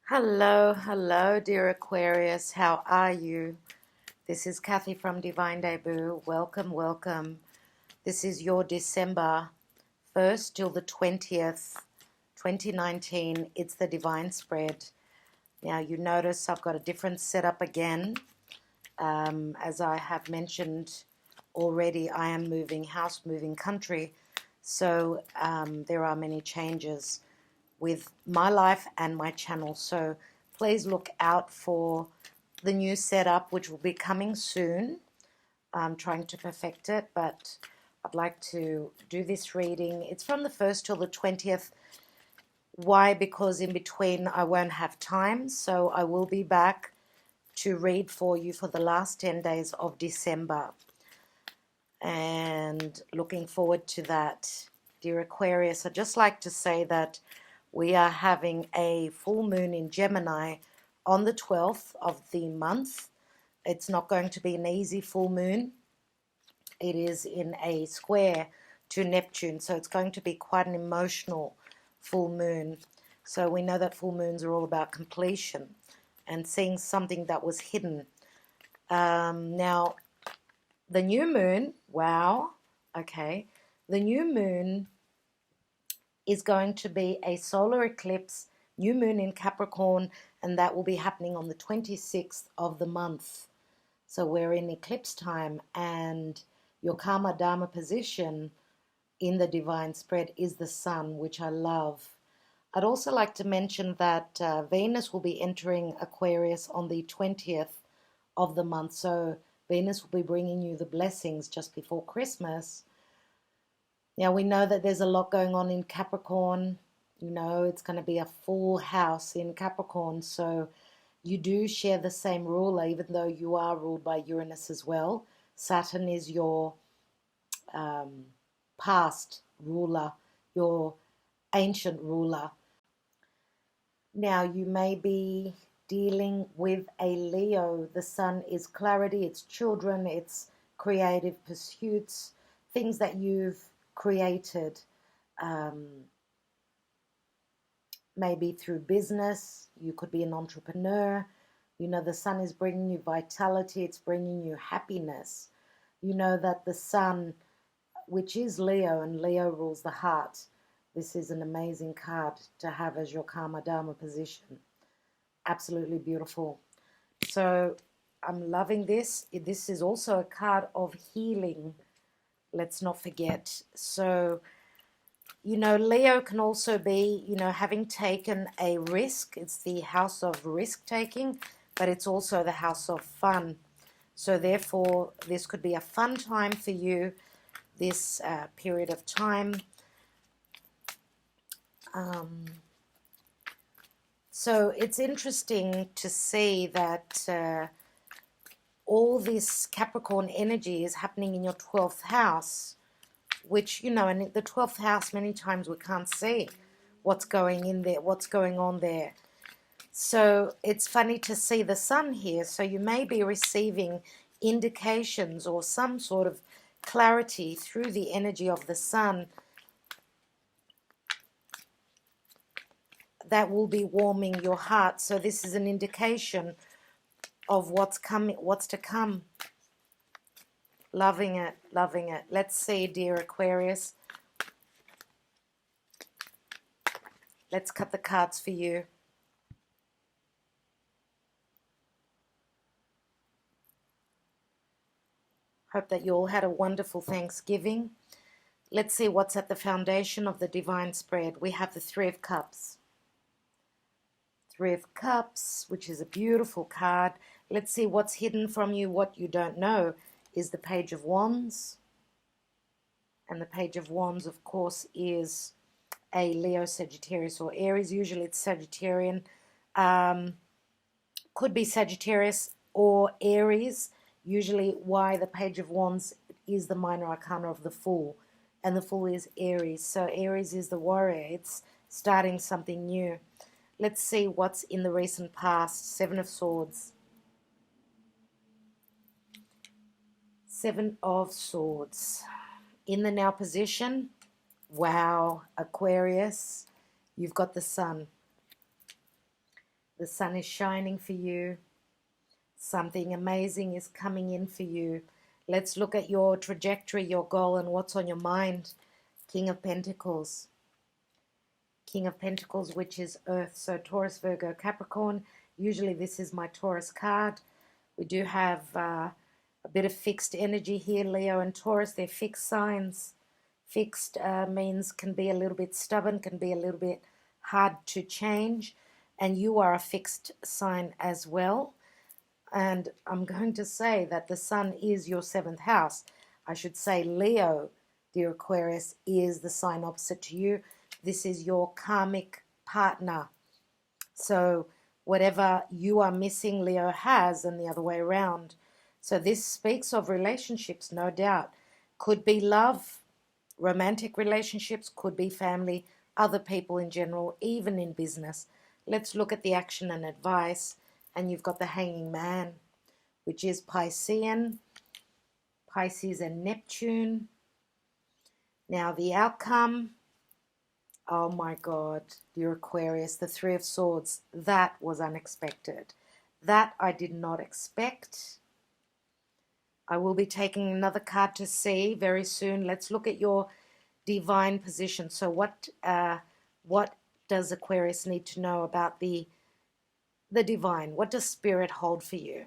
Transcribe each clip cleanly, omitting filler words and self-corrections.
Hello, dear Aquarius. How are you? This is Kathy from Divine Debut. Welcome. This is your December 1st till the 20th, 2019. It's the Divine Spread. Now, you notice I've got a different setup again. As I have mentioned already, I am moving house, moving country. So there are many changes with my life and my channel, so please look out for the new setup, which will be coming soon. I'm trying to perfect it, but I'd like to do this reading. It's from the 1st till the 20th. Why? Because in between I won't have time, so I will be back to read for you for the last 10 days of December, and looking forward to that. Dear Aquarius, I'd just like to say that we are having a full moon in Gemini on the 12th of the month. It's not going to be an easy full moon. It is in a square to Neptune, so it's going to be quite an emotional full moon. So we know that full moons are all about completion and seeing something that was hidden. Now, the new moon, wow, okay, the new moon is going to be a solar eclipse, new moon in Capricorn, and that will be happening on the 26th of the month. So we're in eclipse time, and your Karma Dharma position in the Divine Spread is the Sun, which I love. I'd also like to mention that Venus will be entering Aquarius on the 20th of the month. So Venus will be bringing you the blessings just before Christmas. Now, we know that there's a lot going on in Capricorn. You know, it's going to be a full house in Capricorn. So you do share the same ruler, even though you are ruled by Uranus as well. Saturn is your past ruler, your ancient ruler. Now, you may be dealing with a Leo. The sun is clarity, it's children, it's creative pursuits, things that you've created, maybe through business. You could be an entrepreneur. You know, the sun is bringing you vitality, it's bringing you happiness. You know that the sun, which is Leo, and Leo rules the heart, this is an amazing card to have as your Karma Dharma position. Absolutely beautiful. So I'm loving this. This is also a card of healing. Let's not forget. So, you know, Leo can also be, you know, having taken a risk. It's the house of risk taking, but it's also the house of fun. So therefore, this could be a fun time for you, this period of time. So it's interesting to see that all this Capricorn energy is happening in your 12th house, which, you know, in the 12th house, many times we can't see what's going in there, what's going on there. So it's funny to see the sun here. So you may be receiving indications or some sort of clarity through the energy of the sun that will be warming your heart. So this is an indication of what's coming, what's to come. Loving it, loving it. Let's see, dear Aquarius. Let's cut the cards for you. Hope that you all had a wonderful Thanksgiving. Let's see what's at the foundation of the Divine Spread. We have the Three of Cups. Three of Cups, which is a beautiful card. Let's see what's hidden from you, what you don't know, is the Page of Wands. And the Page of Wands, of course, is a Leo, Sagittarius, or Aries. Usually it's Sagittarian. Could be Sagittarius or Aries. Usually why the Page of Wands is the minor arcana of the Fool. And the Fool is Aries. So Aries is the warrior. It's starting something new. Let's see what's in the recent past. Seven of Swords. Seven of Swords. In the now position, wow, Aquarius, you've got the sun. The sun is shining for you. Something amazing is coming in for you. Let's look at your trajectory, your goal, and what's on your mind. King of Pentacles. King of Pentacles, which is Earth. So Taurus, Virgo, Capricorn. Usually this is my Taurus card. We do have a bit of fixed energy here, Leo and Taurus. They're fixed signs. Fixed means can be a little bit stubborn, can be a little bit hard to change. And you are a fixed sign as well. And I'm going to say that the sun is your 7th house. I should say Leo, dear Aquarius, is the sign opposite to you. This is your karmic partner. So whatever you are missing, Leo has, and the other way around. So this speaks of relationships, no doubt. Could be love, romantic relationships, could be family, other people in general, even in business. Let's look at the action and advice. And you've got the Hanging Man, which is Piscean, Pisces and Neptune. Now the outcome, oh my God, dear Aquarius, the Three of Swords, that was unexpected. That I did not expect. I will be taking another card to see very soon. Let's look at your divine position. So what does Aquarius need to know about the divine? What does Spirit hold for you?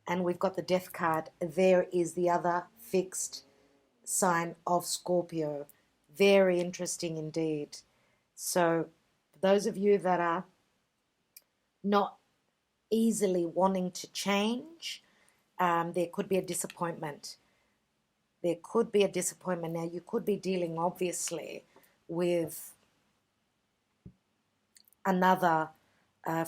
And we've got the Death card. There is the other fixed sign of Scorpio. Very interesting indeed. So those of you that are not easily wanting to change, there could be a disappointment. There could be a disappointment. Now, you could be dealing, obviously, with another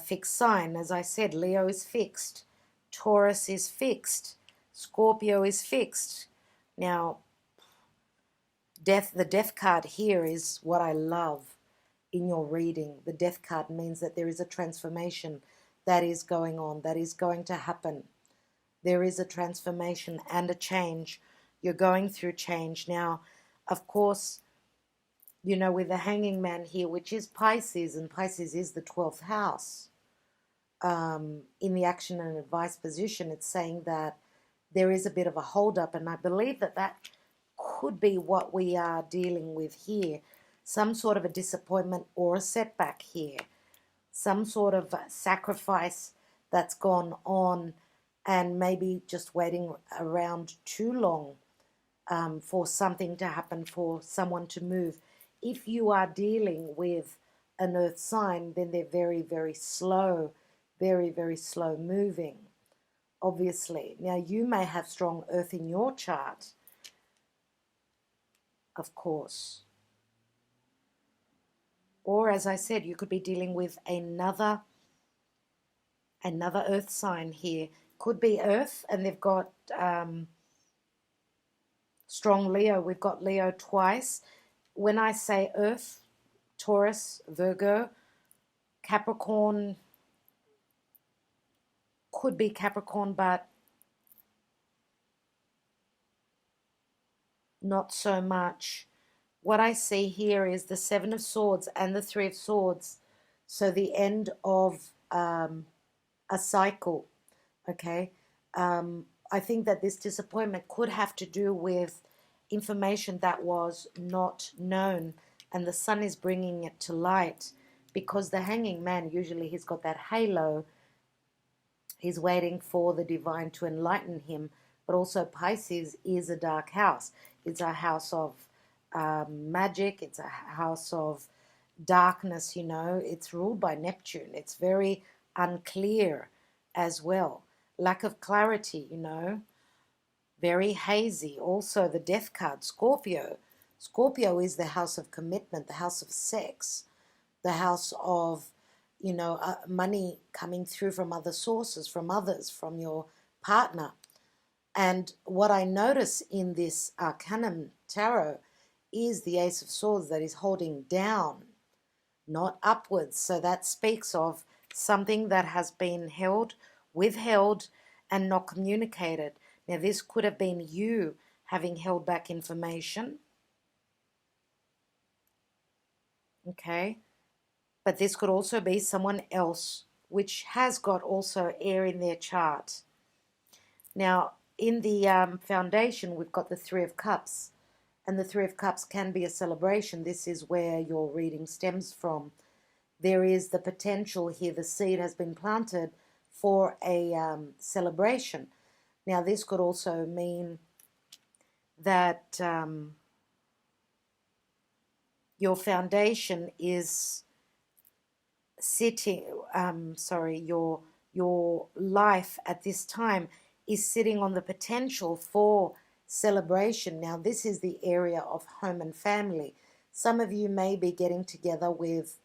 fixed sign. As I said, Leo is fixed. Taurus is fixed. Scorpio is fixed. Now, the Death card here is what I love in your reading. The Death card means that there is a transformation that is going on, that is going to happen. There is a transformation and a change. You're going through change. Now, of course, you know, with the Hanging Man here, which is Pisces, and Pisces is the 12th house, in the action and advice position, it's saying that there is a bit of a hold-up, and I believe that that could be what we are dealing with here. Some sort of a disappointment or a setback here. Some sort of sacrifice that's gone on, and maybe just waiting around too long for something to happen, for someone to move. If you are dealing with an earth sign, then they're very, very slow, very, very slow moving, obviously. Now, you may have strong earth in your chart, of course. Or, as I said, you could be dealing with another earth sign here. Could be earth, and they've got strong Leo. We've got Leo twice. When I say earth, Taurus, Virgo, Capricorn, could be Capricorn, but not so much. What I see here is the Seven of Swords and the Three of Swords. So the end of a cycle, okay? I think that this disappointment could have to do with information that was not known, and the sun is bringing it to light, because the Hanging Man, usually he's got that halo. He's waiting for the divine to enlighten him, but also Pisces is a dark house. It's a house of magic. It's a house of darkness, you know. It's ruled by Neptune. It's very unclear as well. Lack of clarity, you know. Very hazy. Also, the Death card, Scorpio. Scorpio is the house of commitment, the house of sex, the house of, you know, money coming through from other sources, from others, from your partner. And what I notice in this Arcanum Tarot is the Ace of Swords that is holding down, not upwards. So that speaks of something that has been held, withheld, and not communicated. Now, this could have been you having held back information. Okay. but this could also be someone else which has got also air in their chart. Now, in the foundation, we've got the Three of Cups, and the Three of Cups can be a celebration. This is where your reading stems from. There is the potential here, the seed has been planted for a celebration. Now, this could also mean that your foundation is sitting, your life at this time is sitting on the potential for celebration. Now, this is the area of home and family. Some of you may be getting together with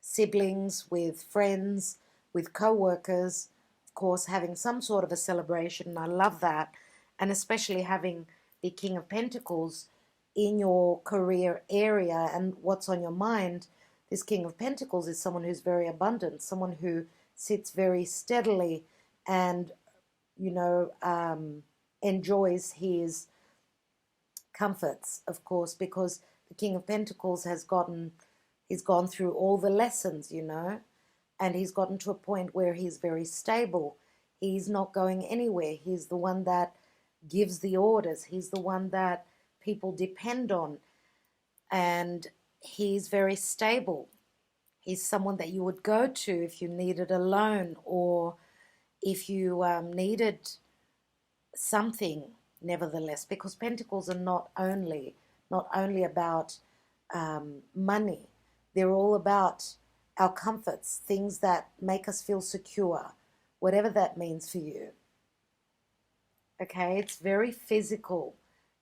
siblings, with friends, with co-workers, of course, having some sort of a celebration. And I love that. And especially having the King of Pentacles in your career area and what's on your mind. This King of Pentacles is someone who's very abundant, someone who sits very steadily and, enjoys his comforts, of course, because the King of Pentacles he's gone through all the lessons, and he's gotten to a point where he's very stable. He's not going anywhere. He's the one that gives the orders. He's the one that people depend on, and he's very stable. He's someone that you would go to if you needed a loan or if you needed something, nevertheless, because Pentacles are not only about money. They're all about our comforts, things that make us feel secure, whatever that means for you. Okay, it's very physical.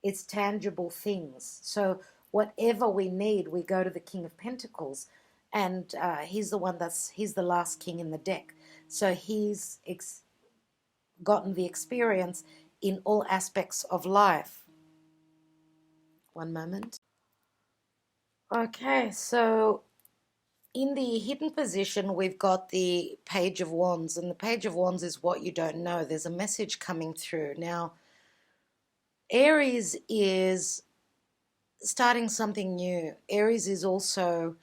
It's tangible things. So whatever we need, we go to the King of Pentacles, and he's the last king in the deck. So he's gotten the experience in all aspects of life. One moment. Okay, so in the hidden position, we've got the Page of Wands, and the Page of Wands is what you don't know. There's a message coming through. Now, Aries is starting something new. Aries is also,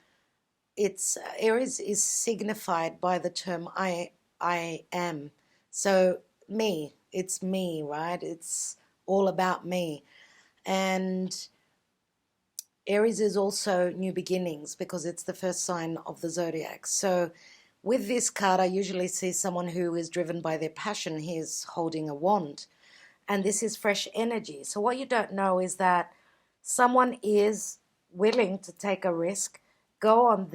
Aries is signified by the term I am. So me, it's me, right? It's all about me. And Aries is also new beginnings because it's the first sign of the zodiac. So with this card, I usually see someone who is driven by their passion. He's holding a wand, and this is fresh energy. So what you don't know is that someone is willing to take a risk, go on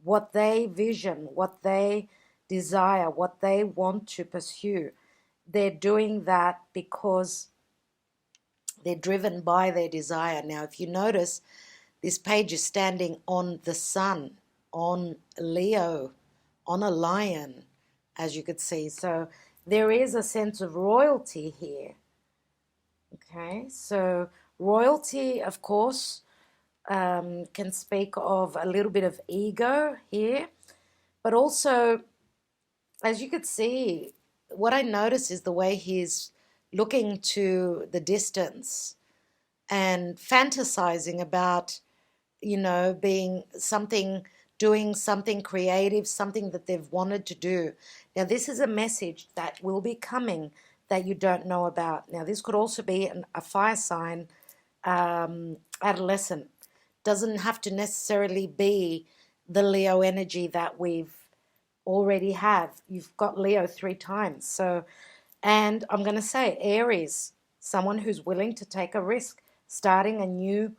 what they vision, what they desire, what they want to pursue. They're doing that because they're driven by their desire. Now, if you notice, this page is standing on the sun, on Leo, on a lion, as you could see. So there is a sense of royalty here. Okay, so royalty, of course, can speak of a little bit of ego here, but also, as you could see, what I notice is the way he's looking to the distance and fantasizing about, being something, doing something creative, something that they've wanted to do. Now, this is a message that will be coming that you don't know about. Now, this could also be a fire sign, adolescent. Doesn't have to necessarily be the Leo energy that we've already have. You've got Leo 3 times. So, and I'm going to say Aries, someone who's willing to take a risk, starting a new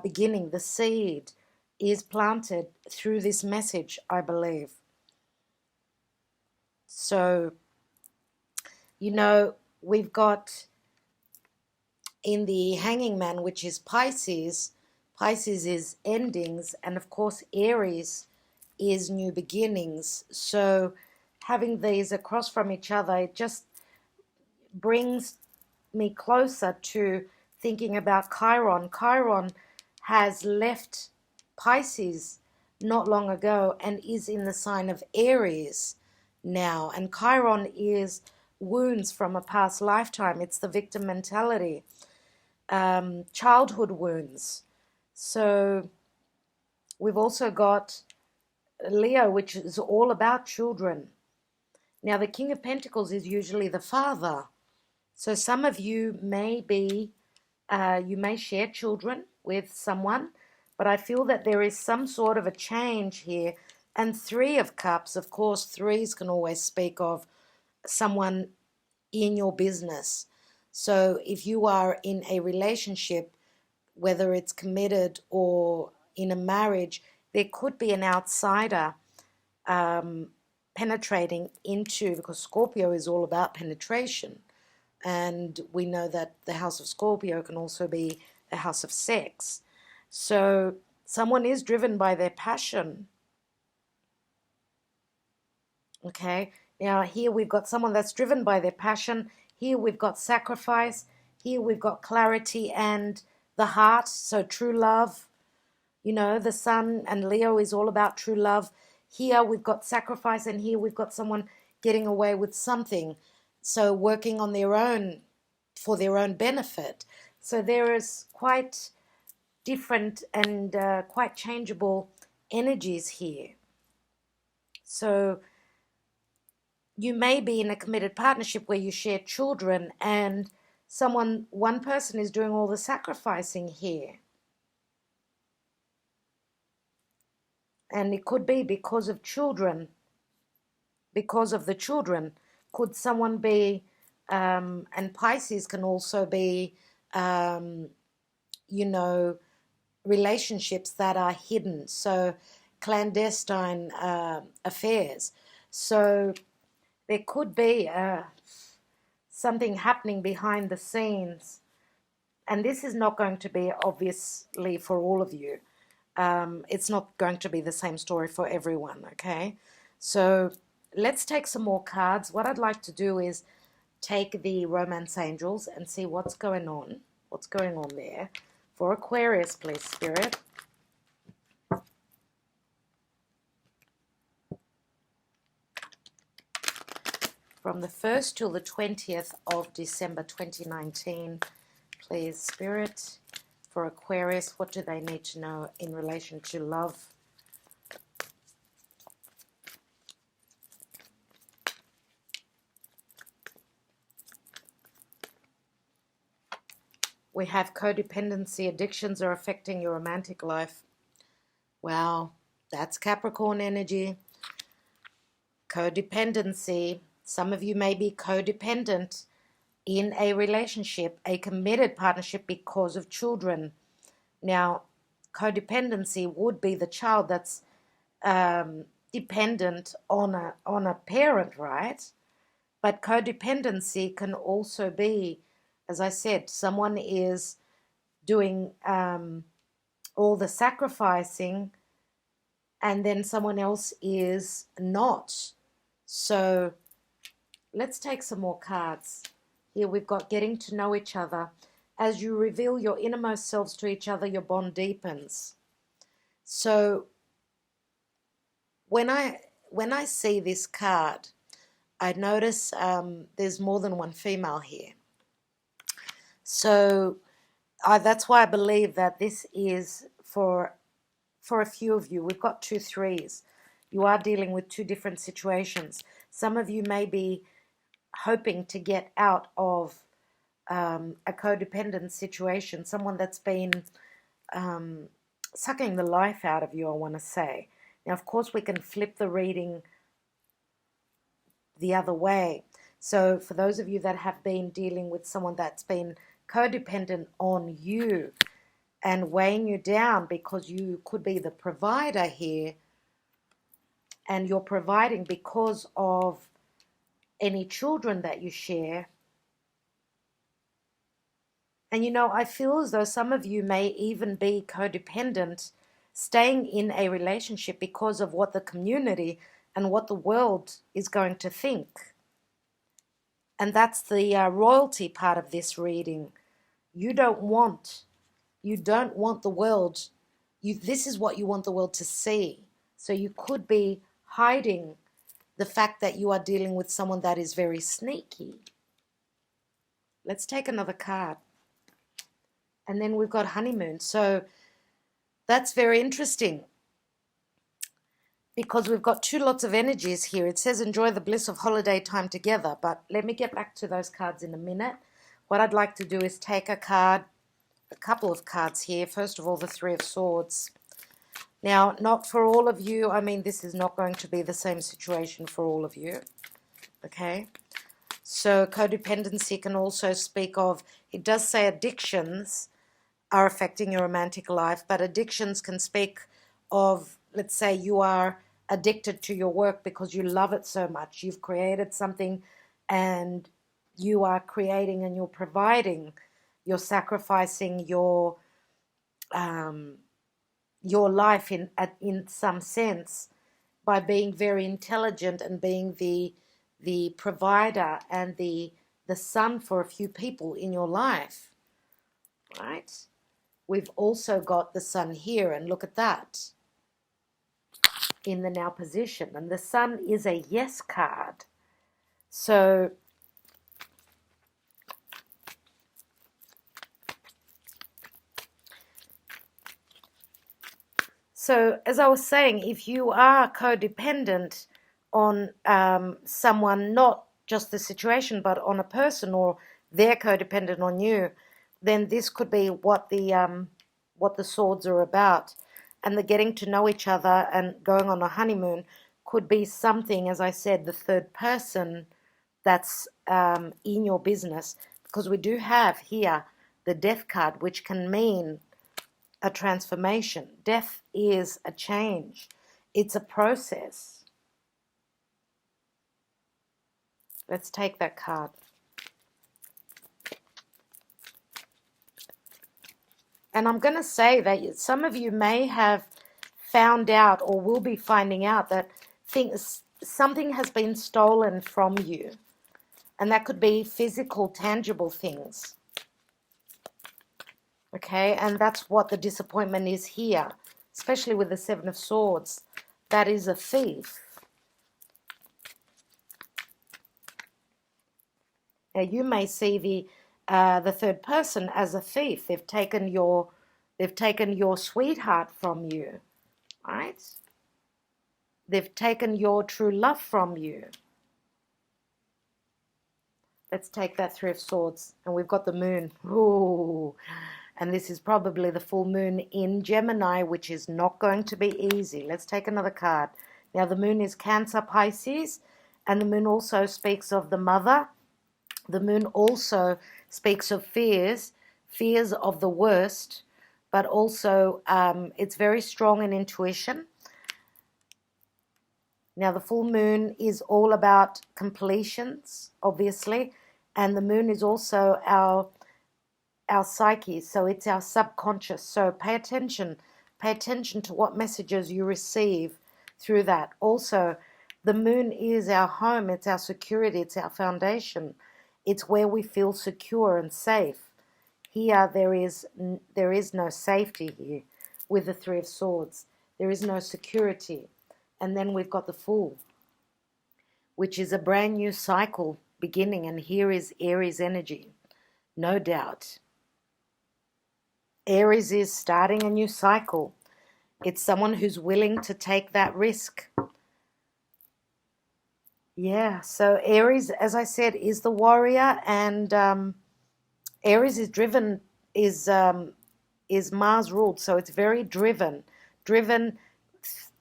beginning. The seed is planted through this message, I believe. So, we've got in the Hanging Man, which is Pisces. Pisces is endings, and of course Aries is new beginnings. So having these across from each other, it just brings me closer to thinking about Chiron. Chiron has left Pisces not long ago and is in the sign of Aries now. And Chiron is wounds from a past lifetime. It's the victim mentality, childhood wounds. So we've also got Leo, which is all about children. Now, the King of Pentacles is usually the father. So some of you may be, you may share children with someone, but I feel that there is some sort of a change here. And Three of Cups, of course, threes can always speak of someone in your business. So if you are in a relationship, whether it's committed or in a marriage, there could be an outsider penetrating into, because Scorpio is all about penetration. And we know that the house of Scorpio can also be a house of sex. So someone is driven by their passion. Okay, now here we've got someone that's driven by their passion. Here we've got sacrifice. Here we've got clarity and the heart, so true love. You know, the Sun and Leo is all about true love. Here we've got sacrifice, and here we've got someone getting away with something. So working on their own, for their own benefit. So there is quite different and quite changeable energies here. So you may be in a committed partnership where you share children, and one person is doing all the sacrificing here. And it could be because of children, because of the children. Could someone be, and Pisces can also be, you know, relationships that are hidden. So clandestine affairs. So there could be something happening behind the scenes. And this is not going to be obviously for all of you. It's not going to be the same story for everyone, okay? So let's take some more cards. What I'd like to do is take the Romance Angels and see what's going on there. For Aquarius, please, Spirit. From the 1st till the 20th of December 2019, please, Spirit. For Aquarius, what do they need to know in relation to love? We have codependency. Addictions are affecting your romantic life. Wow, that's Capricorn energy. Codependency. Some of you may be codependent in a relationship, a committed partnership, because of children. Now, codependency would be the child that's dependent on a parent, right? But codependency can also be, as I said, someone is doing all the sacrificing, and then someone else is not. So let's take some more cards. Here we've got getting to know each other. As you reveal your innermost selves to each other, your bond deepens. So when I see this card, I notice there's more than one female here. So that's why I believe that this is for a few of you. We've got 2 threes. You are dealing with 2 different situations. Some of you may be hoping to get out of a codependent situation, someone that's been sucking the life out of you, I want to say. Now, of course, we can flip the reading the other way. So for those of you that have been dealing with someone that's been codependent on you and weighing you down, because you could be the provider here, and you're providing because of any children that you share. And you know, I feel as though some of you may even be codependent, staying in a relationship because of what the community and what the world is going to think. And that's the royalty part of this reading. You don't want the world, this is what you want the world to see. So you could be hiding the fact that you are dealing with someone that is very sneaky. Let's take another card. And then we've got honeymoon. So that's very interesting, because we've got two lots of energies here. It says enjoy the bliss of holiday time together, but let me get back to those cards in a minute. What I'd like to do is take a couple of cards here. First of all, the Three of Swords. Now, not for all of you. I mean, this is not going to be the same situation for all of you. Okay? So codependency can also speak of, it does say addictions are affecting your romantic life, but addictions can speak of, let's say you are addicted to your work because you love it so much. You've created something and you are creating and you're providing. You're sacrificing your life in some sense by being very intelligent and being the provider and the sun for a few people in your life, right? We've also got the sun here, and look at that in the now position, and the sun is a yes card. So as I was saying, if you are codependent on someone, not just the situation, but on a person, or they're codependent on you, then this could be what the swords are about. And the getting to know each other and going on a honeymoon could be something, as I said, the third person that's in your business, because we do have here the Death card, which can mean a transformation. Death is a change. It's a process. Let's take that card. And I'm going to say that some of you may have found out or will be finding out that something has been stolen from you. And that could be physical, tangible things. Okay, and that's what the disappointment is here, especially with the Seven of Swords. That is a thief. Now you may see the third person as a thief. They've taken your sweetheart from you, right? They've taken your true love from you. Let's take that Three of Swords, and we've got the moon. Ooh. And this is probably the full moon in Gemini, which is not going to be easy. Let's take another card. Now, the moon is Cancer, Pisces, and the moon also speaks of the mother. The moon also speaks of fears of the worst, but also it's very strong in intuition. Now, the full moon is all about completions, obviously, and the moon is also our psyche, so it's our subconscious. So pay attention to what messages you receive through that. Also, the moon is our home, it's our security, it's our foundation. It's where we feel secure and safe. Here there is no safety here with the Three of Swords. There is no security. And then we've got the Fool, which is a brand new cycle beginning, and here is Aries energy, no doubt. Aries is starting a new cycle. It's someone who's willing to take that risk. Yeah, so Aries, as I said, is the warrior, and Aries is Mars ruled, so it's very driven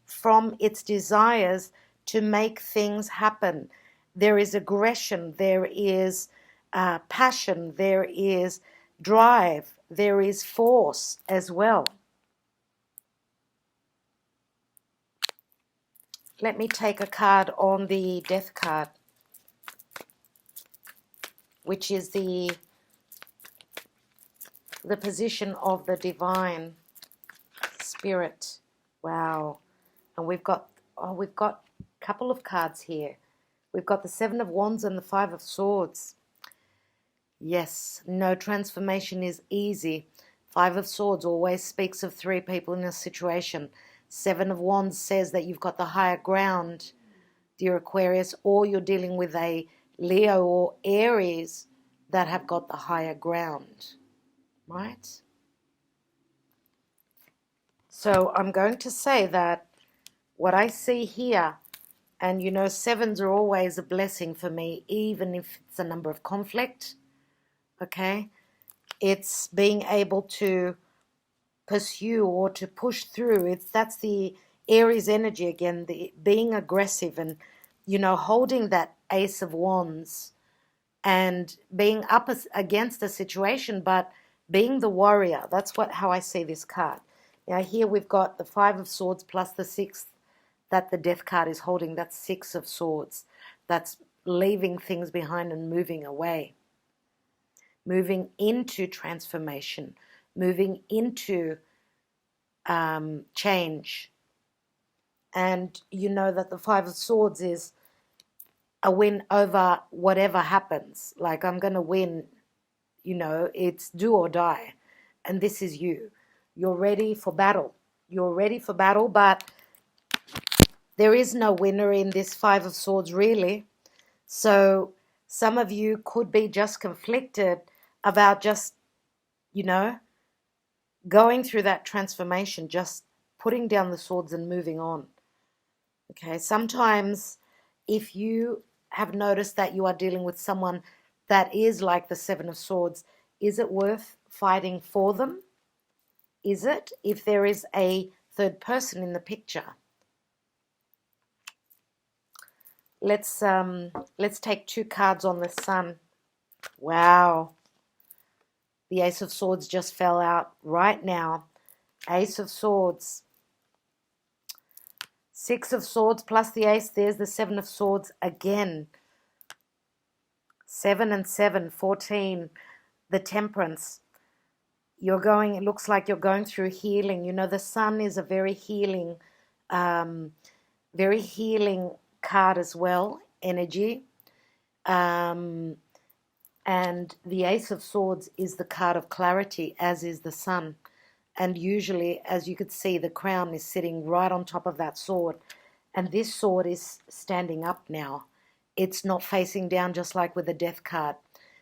from its desires to make things happen. There is aggression, there is passion, there is drive, there is force as well. Let me take a card on the Death card, which is the position of the divine spirit. Wow. And we've got a couple of cards here. We've got the Seven of Wands and the Five of Swords. Yes, no transformation is easy. Five of Swords always speaks of three people in a situation. Seven of Wands says that you've got the higher ground, dear Aquarius, or you're dealing with a Leo or Aries that have got the higher ground, right? So I'm going to say that what I see here, and you know, sevens are always a blessing for me, even if it's a number of conflict, okay? It's being able to pursue or to push through. That's the Aries energy again, the being aggressive and, you know, holding that Ace of Wands and being up against a situation, but being the warrior. That's how I see this card. Now here we've got the Five of Swords plus the sixth that the Death card is holding. That's Six of Swords. That's leaving things behind and moving away. Moving into transformation. Moving into change. And you know that the Five of Swords is a win over whatever happens. Like, I'm going to win, you know, it's do or die. And this is you. You're ready for battle. You're ready for battle, but there is no winner in this Five of Swords, really. So some of you could be just conflicted about just, you know, going through that transformation, just putting down the swords and moving on. Okay, sometimes if you have noticed that you are dealing with someone that is like the Seven of Swords, is it worth fighting for them? Is it, if there is a third person in the picture? Let's take two cards on the Sun. Wow. The Ace of Swords just fell out right now. Ace of Swords. Six of Swords plus the Ace. There's the Seven of Swords again. 7 and 7, 14. The Temperance. It looks like you're going through healing. You know, the Sun is a very healing card as well, energy. And the Ace of Swords is the card of clarity, as is the Sun. And usually, as you could see, the crown is sitting right on top of that sword. And this sword is standing up now. It's not facing down, just like with the Death card.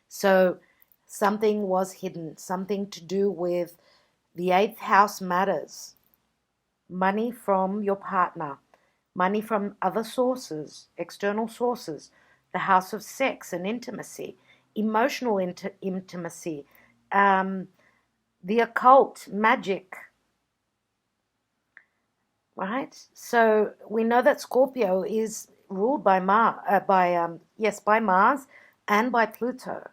So something was hidden, something to do with the 8th house matters. Money from your partner, money from other sources, external sources, the house of sex and intimacy, emotional intimacy, the occult, magic, right? So we know that Scorpio is ruled by Mars and by Pluto,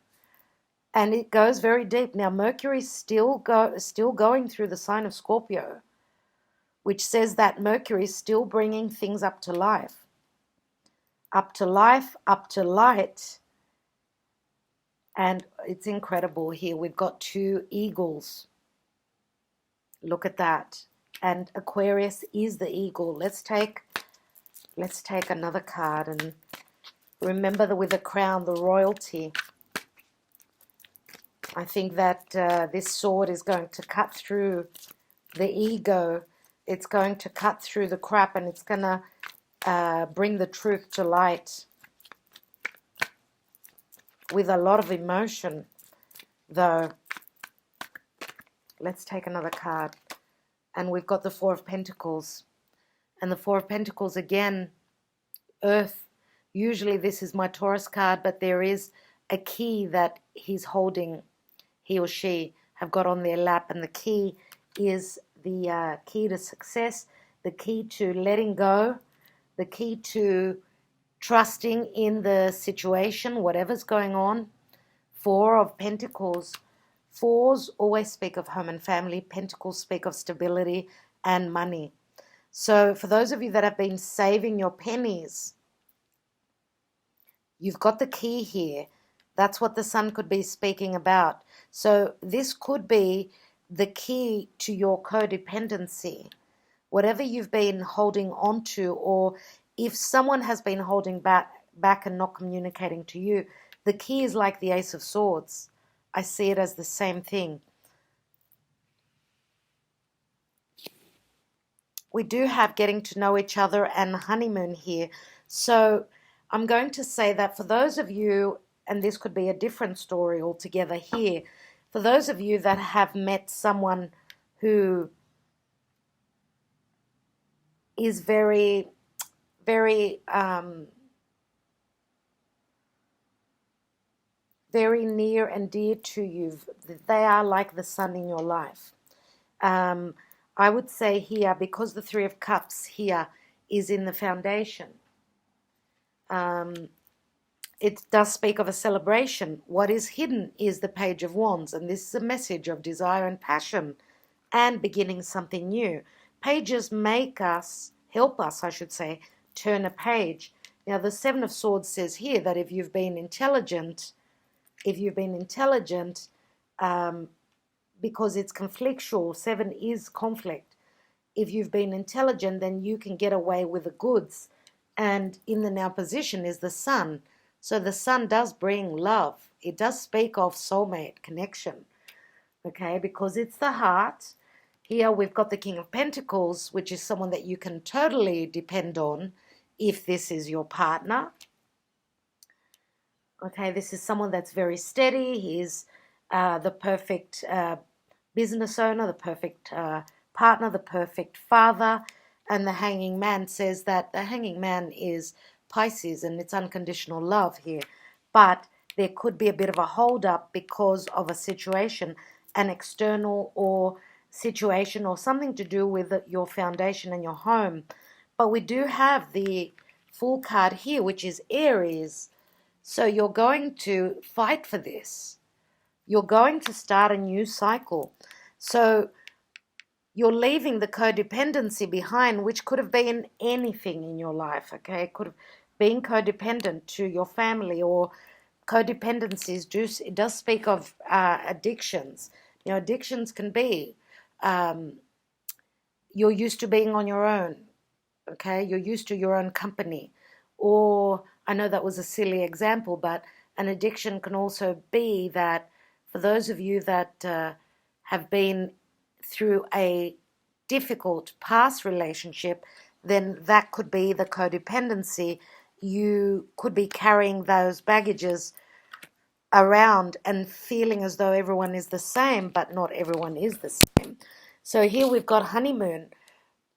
and it goes very deep. Now Mercury's still going through the sign of Scorpio, which says that Mercury is still bringing things up to life, up to light. And it's incredible here. We've got two eagles. Look at that. And Aquarius is the eagle. Let's take another card and remember that with the crown, the royalty. I think that this sword is going to cut through the ego. It's going to cut through the crap, and it's going to bring the truth to light. With a lot of emotion, though. Let's take another card. And we've got the Four of Pentacles. And the Four of Pentacles, again, Earth. Usually this is my Taurus card, but there is a key that he's holding, he or she have got on their lap. And the key is the key to success, the key to letting go, the key to trusting in the situation, whatever's going on. Four of Pentacles. Fours always speak of home and family. Pentacles speak of stability and money. So for those of you that have been saving your pennies, you've got the key here. That's what the Sun could be speaking about. So this could be the key to your codependency. Whatever you've been holding on to, or if someone has been holding back and not communicating to you, the key is like the Ace of Swords. I see it as the same thing. We do have getting to know each other and honeymoon here. So I'm going to say that for those of you, and this could be a different story altogether here, for those of you that have met someone who is very, very, very near and dear to you. They are like the sun in your life. I would say here, because the Three of Cups here is in the foundation, it does speak of a celebration. What is hidden is the Page of Wands, and this is a message of desire and passion and beginning something new. Pages help us, I should say, turn a page. Now, the Seven of Swords says here that if you've been intelligent, because it's conflictual, seven is conflict. If you've been intelligent, then you can get away with the goods. And in the now position is the sun. So the sun does bring love. It does speak of soulmate connection, okay, because it's the heart. Here we've got the King of Pentacles, which is someone that you can totally depend on if this is your partner. Okay, this is someone that's very steady. He's the perfect business owner, the perfect partner, the perfect father. And the Hanging Man says that the Hanging Man is Pisces and it's unconditional love here. But there could be a bit of a hold up because of a situation, an external or situation or something to do with your foundation and your home. But we do have the Fool card here, which is Aries. So you're going to fight for this. You're going to start a new cycle. So you're leaving the codependency behind, which could have been anything in your life, okay? It could have been codependent to your family, or codependencies it does speak of addictions. You know, addictions can be you're used to being on your own, okay? You're used to your own company. Or, I know that was a silly example, but an addiction can also be that for those of you that have been through a difficult past relationship, then that could be the codependency. You could be carrying those baggages around and feeling as though everyone is the same, but not everyone is the same. So here we've got honeymoon.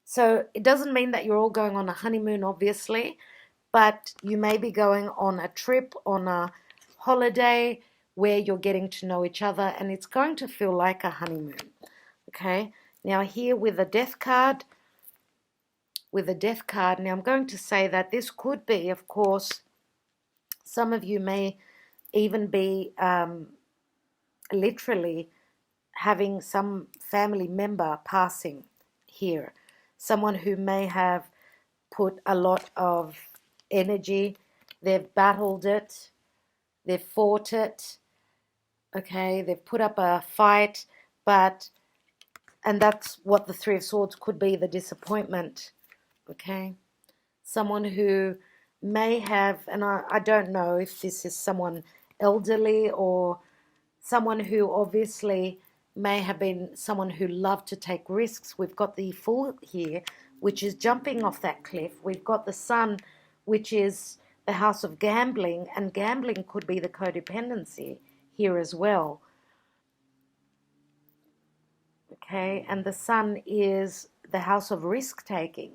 So it doesn't mean that you're all going on a honeymoon, obviously, but you may be going on a trip, on a holiday where you're getting to know each other, and it's going to feel like a honeymoon. Okay, now here with the Death card, now I'm going to say that this could be, of course, some of you may even be literally having some family member passing here. Someone who may have put a lot of energy, they've battled it, they've fought it, okay, they've put up a fight, and that's what the Three of Swords could be, the disappointment, okay? Someone who may have, and I don't know if this is someone elderly or someone who obviously may have been someone who loved to take risks. We've got the Fool here, which is jumping off that cliff. We've got the Sun, which is the house of gambling, and gambling could be the codependency here as well. Okay, and the Sun is the house of risk-taking.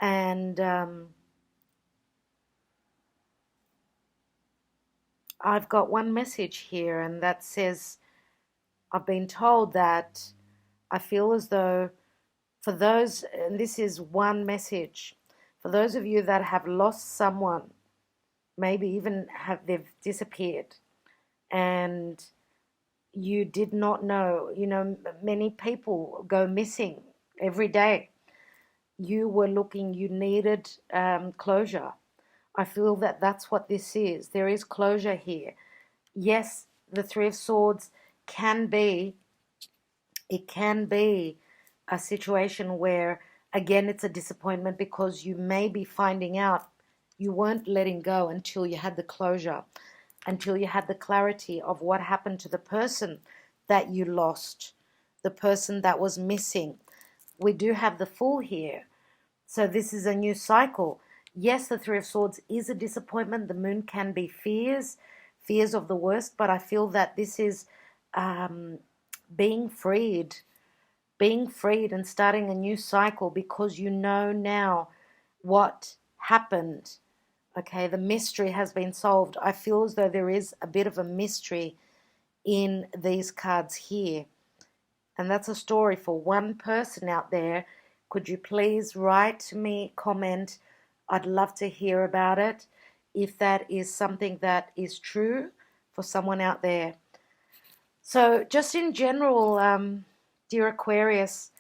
And I've got one message here, and that says, I've been told that I feel as though for those, and this is one message, for those of you that have lost someone, maybe even they've disappeared, and you did not know, you know, many people go missing every day. You were looking, you needed closure. I feel that that's what this is. There is closure here. Yes, the Three of Swords can be a situation where, again, it's a disappointment because you may be finding out you weren't letting go until you had the closure, until you had the clarity of what happened to the person that you lost, the person that was missing. We do have the Fool here. So this is a new cycle. Yes, the Three of Swords is a disappointment. The Moon can be fears of the worst, but I feel that this is being freed being freed and starting a new cycle because you know now what happened. Okay, the mystery has been solved. I feel as though there is a bit of a mystery in these cards here. And that's a story for one person out there. Could you please write to me, comment? I'd love to hear about it. If that is something that is true for someone out there. So just in general, dear Aquarius,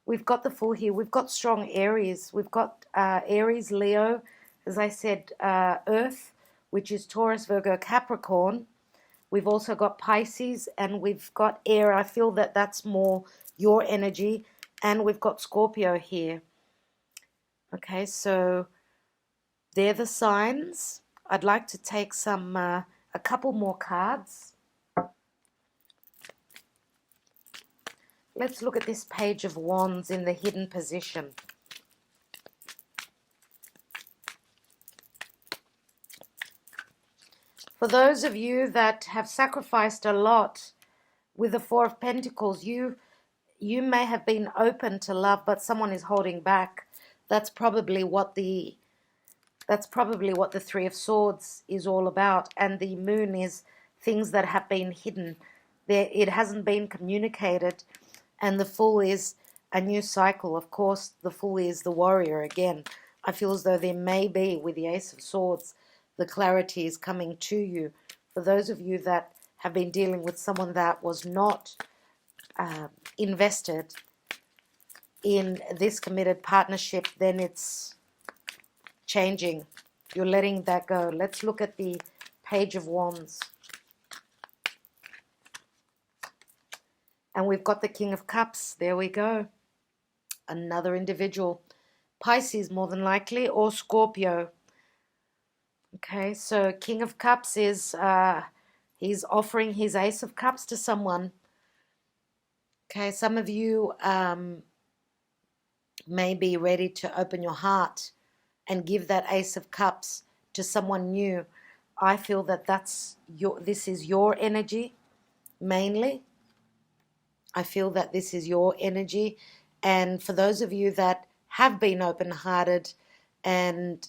we've got the Fool here. We've got strong Aries. We've got Aries, Leo, as I said, Earth, which is Taurus, Virgo, Capricorn. We've also got Pisces, and we've got air. I feel that that's more your energy. And we've got Scorpio here. Okay, so they're the signs. I'd like to take a couple more cards. Let's look at this Page of Wands in the hidden position. For those of you that have sacrificed a lot with the Four of Pentacles, you may have been open to love, but someone is holding back. That's probably what the Three of Swords is all about. And the Moon is things that have been hidden. It hasn't been communicated. And the Fool is a new cycle. Of course, the Fool is the warrior again. I feel as though there may be, with the Ace of Swords, the clarity is coming to you. For those of you that have been dealing with someone that was not invested in this committed partnership, then it's changing. You're letting that go. Let's look at the Page of Wands. And we've got the King of Cups. There we go. Another individual. Pisces, more than likely, or Scorpio. Okay, so King of Cups is, he's offering his Ace of Cups to someone. Okay, some of you may be ready to open your heart and give that Ace of Cups to someone new. I feel that this is your energy, mainly. I feel that this is your energy. And for those of you that have been open-hearted and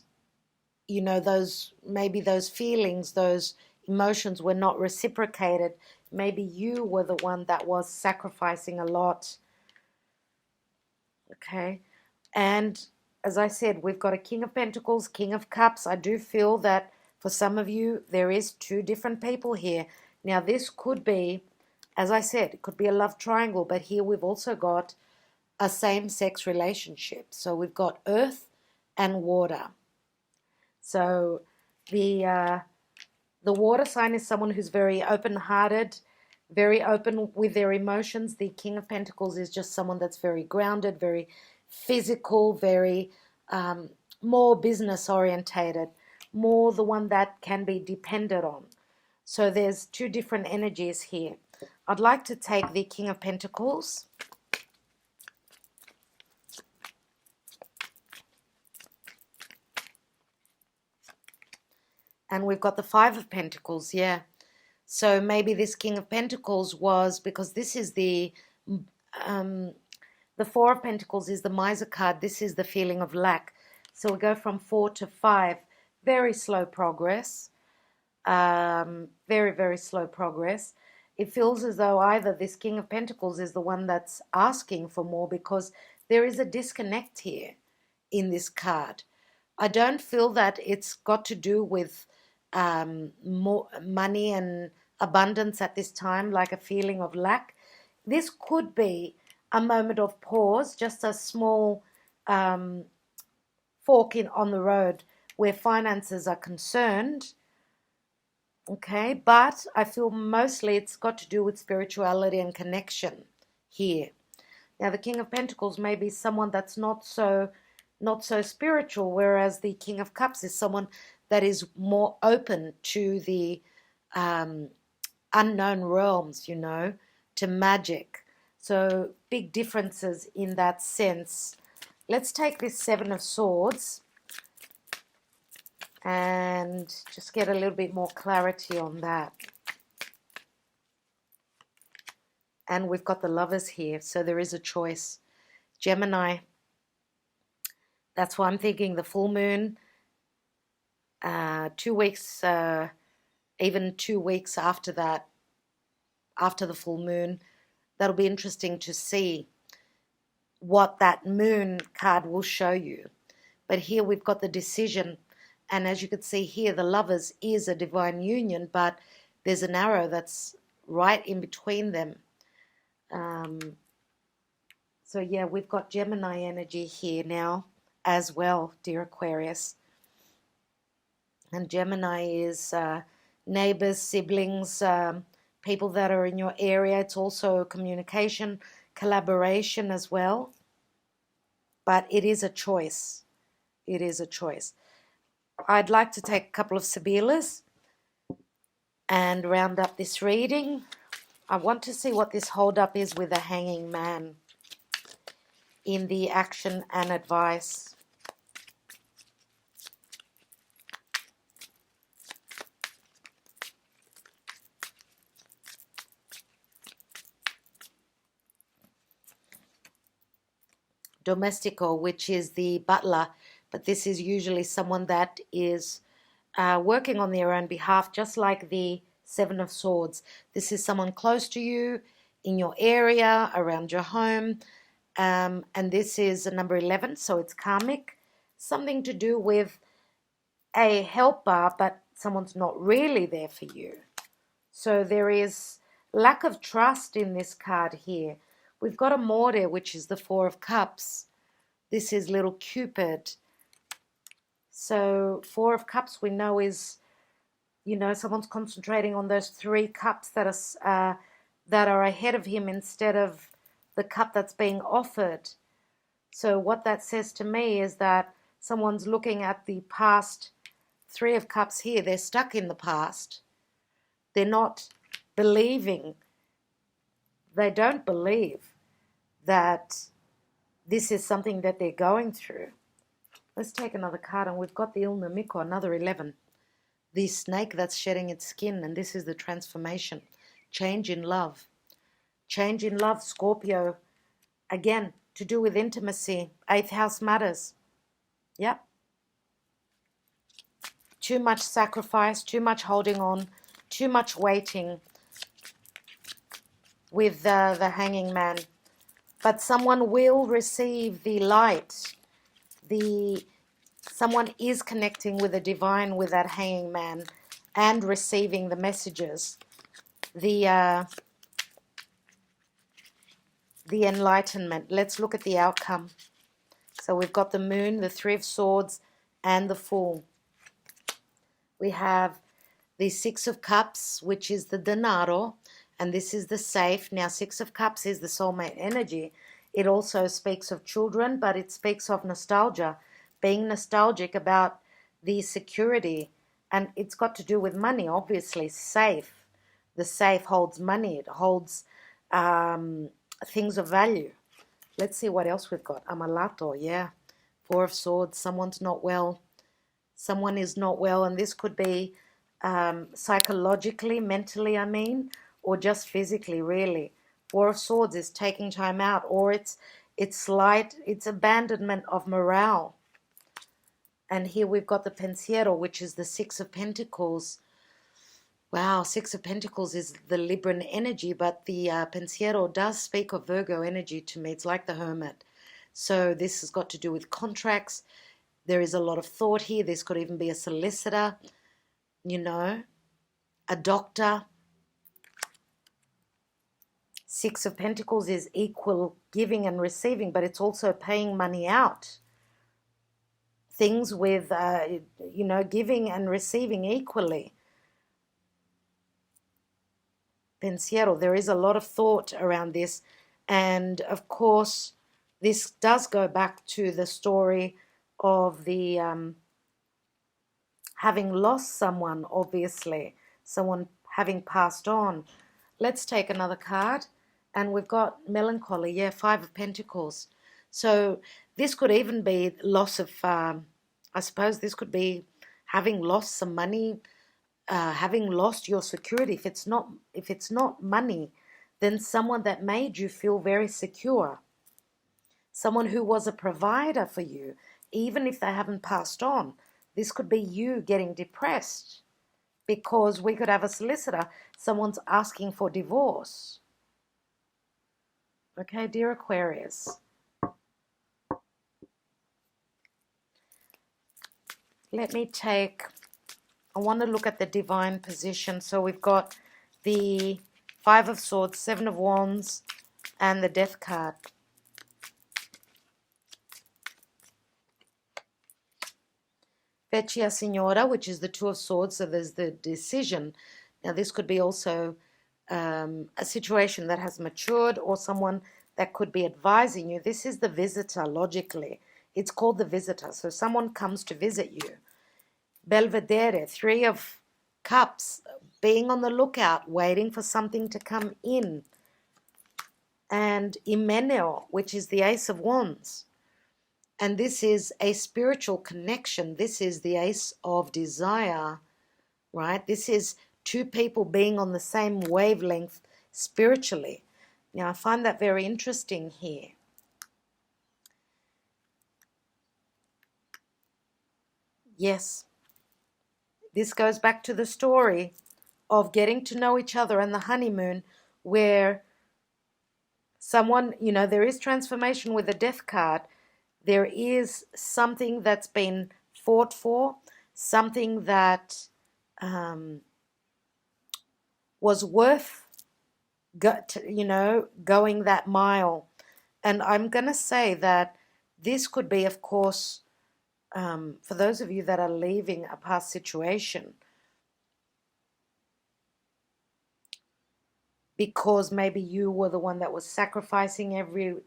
you know, maybe those feelings, those emotions were not reciprocated. Maybe you were the one that was sacrificing a lot. Okay. And as I said, we've got a King of Pentacles, King of Cups. I do feel that for some of you, there is two different people here. Now, this could be, as I said, it could be a love triangle, but here we've also got a same-sex relationship. So we've got earth and water. So the water sign is someone who's very open-hearted, very open with their emotions. The King of Pentacles is just someone that's very grounded, very physical, very more business-orientated, more the one that can be depended on. So there's two different energies here. I'd like to take the King of Pentacles. And we've got the Five of Pentacles, yeah. So maybe this King of Pentacles was, because this is the Four of Pentacles is the Miser card. This is the feeling of lack. So we go from 4 to 5. Very slow progress. Very, very slow progress. It feels as though either this King of Pentacles is the one that's asking for more, because there is a disconnect here in this card. I don't feel that it's got to do with more money and abundance at this time, like a feeling of lack. This could be a moment of pause, just a small fork on the road where finances are concerned. Okay, but I feel mostly it's got to do with spirituality and connection here. Now, the King of Pentacles may be someone that's not so spiritual, whereas the King of Cups is someone that is more open to the unknown realms, you know, to magic. So big differences in that sense. Let's take this Seven of Swords and just get a little bit more clarity on that. And we've got the Lovers here, so there is a choice. Gemini, that's why I'm thinking the full moon, 2 weeks, even 2 weeks after that, after the full moon, that'll be interesting to see what that moon card will show you. But here we've got the decision, and as you can see here, the Lovers is a divine union, but there's an arrow that's right in between them. So yeah, we've got Gemini energy here now as well, dear Aquarius. And Gemini is neighbors, siblings, people that are in your area. It's also communication, collaboration as well. But it is a choice. It is a choice. I'd like to take a couple of Sibillas and round up this reading. I want to see what this hold-up is with the Hanging Man in the action and advice. Domestico, which is the butler, but this is usually someone that is working on their own behalf, just like the Seven of Swords. This is someone close to you, in your area, around your home, and this is a number 11, so it's karmic. Something to do with a helper, but someone's not really there for you. So there is lack of trust in this card here. We've got a Mortar, which is the Four of Cups. This is little Cupid. So Four of Cups we know is, you know, someone's concentrating on those 3 cups that are ahead of him instead of the cup that's being offered. So what that says to me is that someone's looking at the past 3 of Cups here. They're stuck in the past. They're not believing. They don't believe that this is something that they're going through. Let's take another card, and we've got the Il Nemico, another 11. The snake that's shedding its skin, and this is the transformation. Change in love. Change in love, Scorpio. Again, to do with intimacy. 8th house matters. Yep. Too much sacrifice, too much holding on, too much waiting with the Hanging Man. But someone will receive the light. Someone is connecting with the divine with that Hanging Man and receiving the messages. The enlightenment. Let's look at the outcome. So we've got the Moon, the 3 of Swords, and the Fool. We have the 6 of Cups, which is the denaro, and this is the safe. Now, 6 of Cups is the soulmate energy. It also speaks of children, but it speaks of nostalgia, being nostalgic about the security, and it's got to do with money, obviously. Safe. The safe holds money. It holds things of value. Let's see what else we've got. Amalato, yeah. 4 of Swords. Someone's not well. Someone is not well, and this could be psychologically, mentally, I mean, or just physically, really. 4 of Swords is taking time out, or it's abandonment of morale. And here we've got the Pensiero, which is the 6 of Pentacles. Wow, 6 of Pentacles is the Libran energy, but the Pensiero does speak of Virgo energy to me. It's like the Hermit. So this has got to do with contracts. There is a lot of thought here. This could even be a solicitor, you know, a doctor. 6 of Pentacles is equal giving and receiving, but it's also paying money out. Things with, you know, giving and receiving equally. Pensiero, there is a lot of thought around this. And, of course, this does go back to the story of the having lost someone, obviously. Someone having passed on. Let's take another card. And we've got melancholy, yeah, 5 of Pentacles. So this could even be loss of, I suppose this could be having lost some money, having lost your security. If it's not money, then someone that made you feel very secure, someone who was a provider for you, even if they haven't passed on. This could be you getting depressed because we could have a solicitor, someone's asking for divorce. Okay, dear Aquarius. I want to look at the divine position. So we've got the Five of Swords, Seven of Wands, and the Death card. Vecchia Signora, which is the Two of Swords, so there's the decision. Now this could be also a situation that has matured or someone that could be advising you. This is the visitor, logically. It's called the visitor. So someone comes to visit you. Belvedere, Three of Cups, being on the lookout, waiting for something to come in. And Hymeneo, which is the Ace of Wands. And this is a spiritual connection. This is the Ace of Desire, right? This is two people being on the same wavelength spiritually. Now, I find that very interesting here. Yes, this goes back to the story of getting to know each other and the honeymoon, where someone, there is transformation with the Death card. There is something that's been fought for, something that was worth, going that mile. And I'm going to say that this could be, of course, for those of you that are leaving a past situation, because maybe you were the one that was sacrificing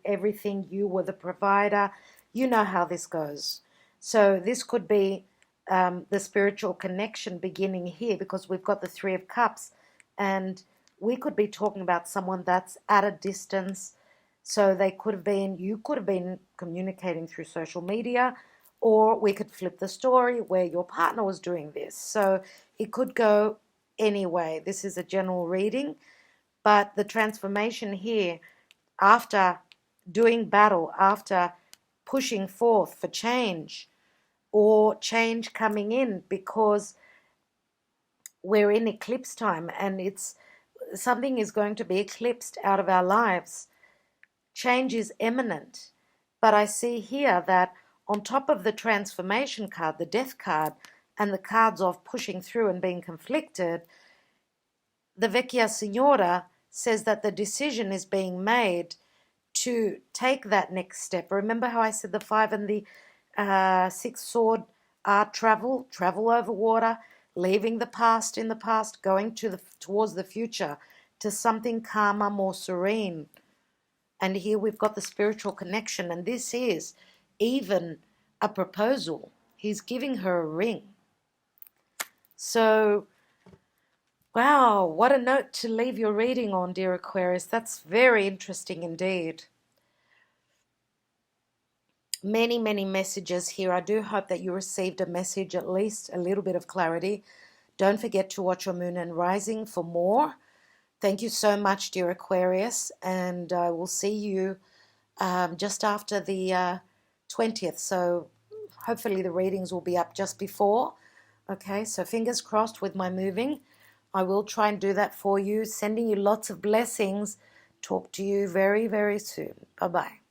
everything, you were the provider. You know how this goes. So this could be the spiritual connection beginning here, because we've got the Three of Cups, and we could be talking about someone that's at a distance. So you could have been communicating through social media, or we could flip the story where your partner was doing this. So it could go anyway. This is a general reading. But the transformation here, after doing battle, after pushing forth for change, or change coming in, because we're in eclipse time and something is going to be eclipsed out of our lives. Change is imminent. But I see here that on top of the transformation card, the Death card, and the cards of pushing through and being conflicted, the Vecchia Signora says that the decision is being made to take that next step. Remember how I said the Five and the Sixth Sword are travel over water, leaving the past in the past, going towards the future, to something calmer, more serene. And here we've got the spiritual connection, and this is even a proposal. He's giving her a ring. So, wow, what a note to leave your reading on, dear Aquarius. That's very interesting indeed. Many, many messages here. I do hope that you received a message, at least a little bit of clarity. Don't forget to watch your moon and rising for more. Thank you so much, dear Aquarius, and I will see you just after the 20th. So hopefully the readings will be up just before. Okay, so fingers crossed with my moving. I will try and do that for you. Sending you lots of blessings. Talk to you very, very soon. Bye-bye.